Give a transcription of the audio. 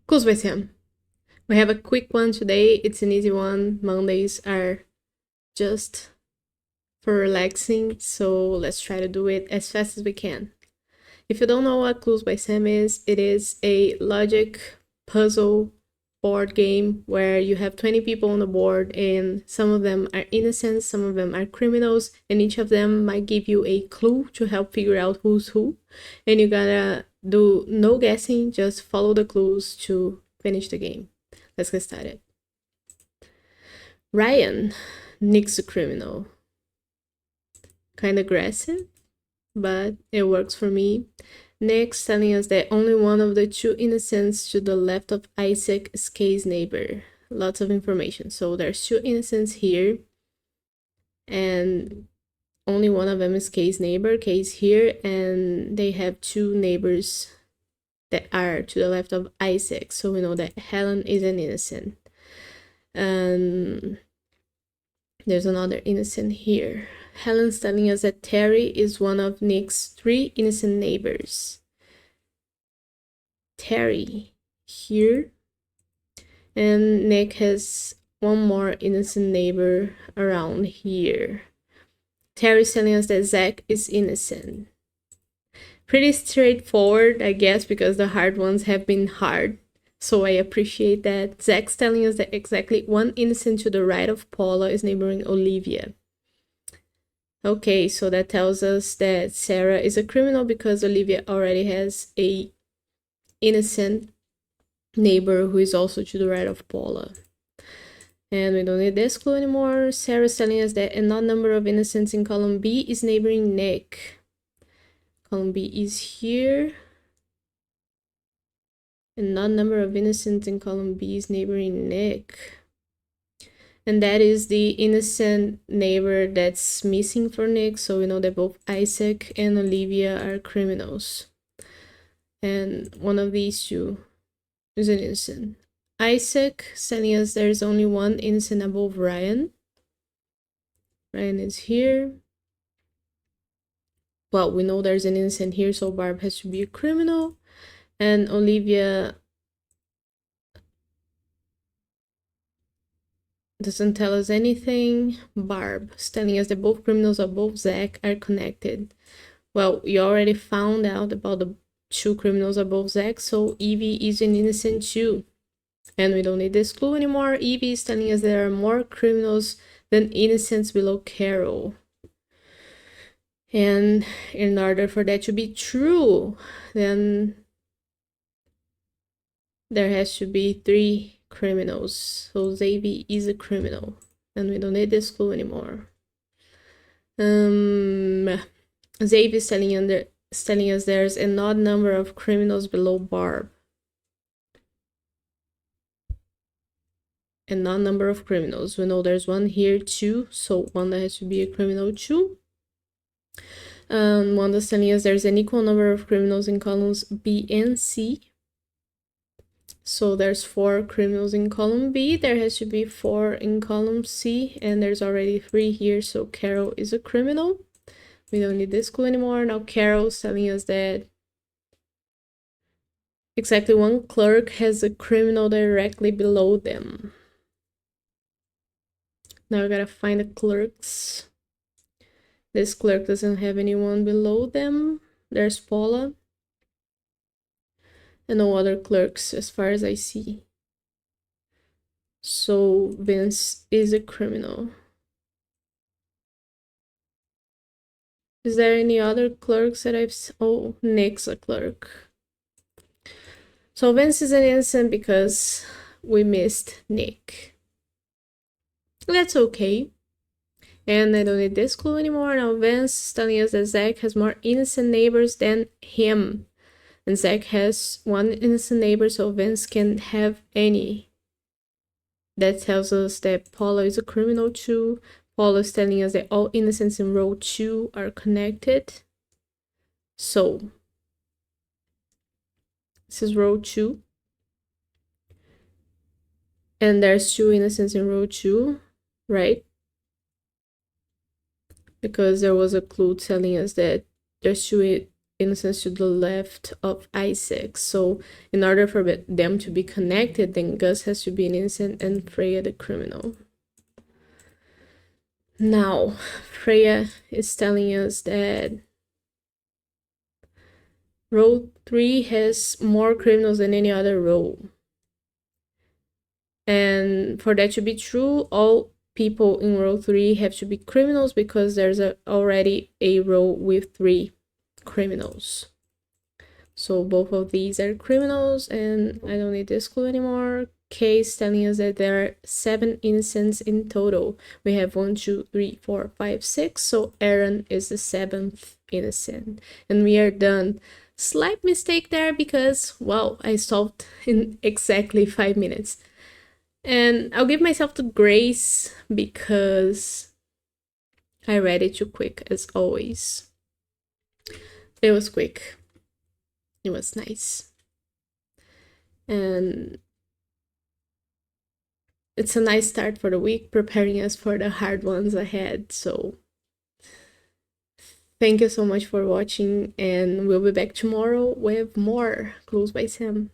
Clues by Sam. We have a quick one today. It's an easy one. Mondays are just for relaxing, so let's try to do it as fast as we can. If you don't know what Clues by Sam is, it is a logic puzzle board game where you have 20 people on the board and some of them are innocent, some of them are criminals, and each of them might give you a clue to help figure out who's who. And you gotta do no guessing, just follow the clues to finish the game. Let's get started. Ryan, Nick's a criminal. Kind of aggressive, but it works for me. Nick's telling us that only one of the two innocents to the left of Isaac is Kay's neighbor. Lots of information. So there's two innocents here, and only one of them is Kay's neighbor. Kay's here, and they have two neighbors that are to the left of Isaac. So we know that Helen is an innocent. There's another innocent here. Helen's telling us that Terry is one of Nick's 3 innocent neighbors. Terry here. And Nick has one more innocent neighbor around here. Terry's telling us that Zach is innocent. Pretty straightforward, I guess, because the hard ones have been hard. So I appreciate that. Zach's telling us that exactly one innocent to the right of Paula is neighboring Olivia. Okay, so that tells us that Sarah is a criminal because Olivia already has a innocent neighbor who is also to the right of Paula. And we don't need this clue anymore. Sarah's telling us that an odd number of innocents in column B is neighboring Nick. Column B is here. An odd number of innocents in column B is neighboring Nick. And that is the innocent neighbor that's missing for Nick. So we know that both Isaac and Olivia are criminals. And one of these two is an innocent. Isaac telling us there's only one innocent above Ryan. Ryan is here. Well, we know there's an innocent here, so Barb has to be a criminal. And Olivia doesn't tell us anything. Barb is telling us that both criminals above Zach are connected. Well, we already found out about the 2 criminals above Zach, so Evie is an innocent too. And we don't need this clue anymore. Evie is telling us there are more criminals than innocents below Carol. And in order for that to be true, then there has to be 3 criminals. So Xavier is a criminal. And we don't need this clue anymore. Xavier is telling us there's an odd number of criminals below Barb. An odd number of criminals. We know there's one here too, so Wanda has to be a criminal too. Wanda's telling us there's an equal number of criminals in columns B and C. So there's 4 criminals in column B. There has to be 4 in column C, and there's already 3 here, so Carol is a criminal. We don't need this clue anymore. Now Carol's telling us that exactly one clerk has a criminal directly below them. Now we gotta find the clerks. This clerk doesn't have anyone below them. There's Paula. And no other clerks as far as I see. So Vince is a criminal. Is there any other clerks that I've seen? Oh, Nick's a clerk. So Vince is an innocent because we missed Nick. That's okay. And I don't need this clue anymore. Now Vince is telling us that Zach has more innocent neighbors than him. And Zach has 1 innocent neighbor, so Vince can't have any. That tells us that Paula is a criminal too. Paula is telling us that all innocents in row 2 are connected. So, this is row 2. And there's 2 innocents in row 2, right? Because there was a clue telling us that there's 2 innocents to the left of Isaac. So in order for them to be connected, then Gus has to be an innocent and Freya the criminal. Now, Freya is telling us that row 3 has more criminals than any other row. And for that to be true, all people in row 3 have to be criminals because there's already a row with 3 criminals. So both of these are criminals, and I don't need this clue anymore. Kay is telling us that there are 7 innocents in total. We have 1, 2, 3, 4, 5, 6. So Aaron is the 7th innocent. And we are done. Slight mistake there because, wow, I solved in exactly 5 minutes. And I'll give myself the grace because I read it too quick, as always. It was quick. It was nice. And it's a nice start for the week, preparing us for the hard ones ahead. So thank you so much for watching, and we'll be back tomorrow with more Clues by Sam.